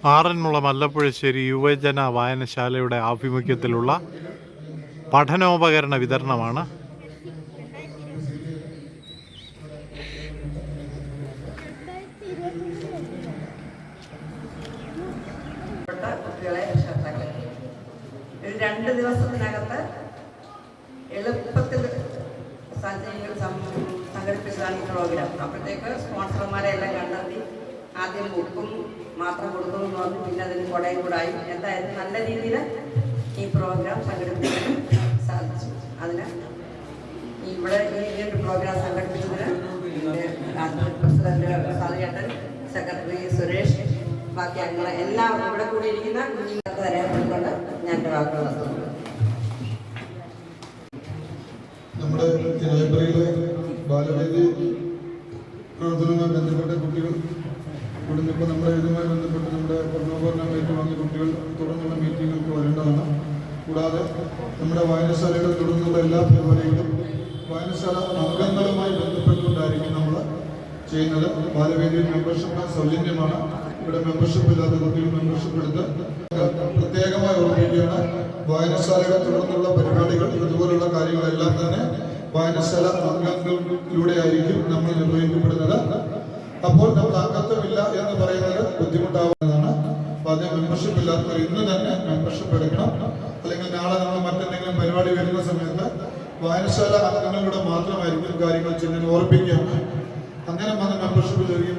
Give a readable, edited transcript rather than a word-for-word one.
ആറന്മുള മല്ലപ്പുഴശ്ശേരി യുവജന വായനശാലയുടെ ആഭിമുഖ്യത്തിലുള്ള പഠനോപകരണ വിതരണമാണ്. കുട്ടികളെ രക്ഷകർത്താക്കളെ 2 ദിവസത്തിനകത്ത് എളുപ്പത്തിൽ സംഘടിപ്പിച്ചതാണ് ഈ പ്രോഗ്രാം. അപ്പോഴത്തേക്ക് സ്പോൺസർമാരെ എല്ലാം കണ്ടെത്തി ആദ്യം ബുക്കും മാത്രം കൊടുക്കുമെന്ന് പറഞ്ഞു, പിന്നെ അതിന് കുടയും കൂടായി. എന്തായാലും നല്ല രീതിയിൽ ഈ പ്രോഗ്രാം സംഘടിപ്പിക്കാൻ സാധിച്ചു. അതിന് ഇവിടെ ഈ ഒരു പ്രോഗ്രാം സംഘടിപ്പിച്ചതിന് പ്രസിഡന്റ് സാദിയേട്ടൻ, സെക്രട്ടറി സുരേഷ്, ബാക്കി അംഗങ്ങളെ എല്ലാവരും ഇവിടെ കൂടിയിരിക്കുന്ന കുഞ്ഞുങ്ങൾക്ക് തരാൻ ഞാൻ എൻ്റെ വാക്കുകൾ നടത്തുന്നു. നമ്മുടെ ലൈബ്രറിയിലെ ബാലവേദി പ്രവർത്തനവുമായി ബന്ധപ്പെട്ട കുട്ടികൾ കൂടുന്നപ്പോൾ നമ്മുടെ ഇതുമായി ബന്ധപ്പെട്ട് നമ്മുടെ പഠനോപകരണം ഏറ്റുവാങ്ങിയ കുട്ടികൾ തുടർന്നുള്ള മീറ്റിങ്ങുകൾക്ക് വരേണ്ടതാണ്. കൂടാതെ നമ്മുടെ വായനശാലയുടെ തുടർന്നുള്ള എല്ലാ പരിപാടികളും വായനശാല അംഗങ്ങളുമായി ബന്ധപ്പെട്ടുകൊണ്ടായിരിക്കും നമ്മൾ ചെയ്യുന്നത്. ബാലവേദിയിൽ മെമ്പർഷിപ്പ് സൗജന്യമാണ്. ഇവിടെ മെമ്പർഷിപ്പ് ഇല്ലാത്ത കുട്ടികൾ മെമ്പർഷിപ്പ് എടുത്ത് പ്രത്യേകമായി ഓർമ്മിക്കുകയാണ്. വായനശാലയുടെ തുടർന്നുള്ള പരിപാടികൾ ഇതുപോലുള്ള കാര്യങ്ങളെല്ലാം തന്നെ വായനശാല അംഗങ്ങളിലൂടെ ആയിരിക്കും നമ്മൾ നിർവഹിക്കപ്പെടുന്നത്. അപ്പോൾ നമ്മൾ അംഗത്വമില്ല എന്ന് പറയുന്നത് ബുദ്ധിമുട്ടാവുന്നതാണ്. അപ്പോൾ അതിന് മെമ്പർഷിപ്പ് ഇല്ലാത്തവർ ഇന്ന് തന്നെ മെമ്പർഷിപ്പ് എടുക്കണം. അല്ലെങ്കിൽ നാളെ നമ്മൾ മറ്റെന്തെങ്കിലും പരിപാടി വരുന്ന സമയത്ത് വായനശാല അംഗങ്ങളിലൂടെ മാത്രമായിരിക്കും കാര്യങ്ങൾ ചെയ്യുന്നതിന് ഓർമ്മിക്കുകയാണ്. അങ്ങനെ വന്ന് മെമ്പർഷിപ്പ് ലഭിക്കും.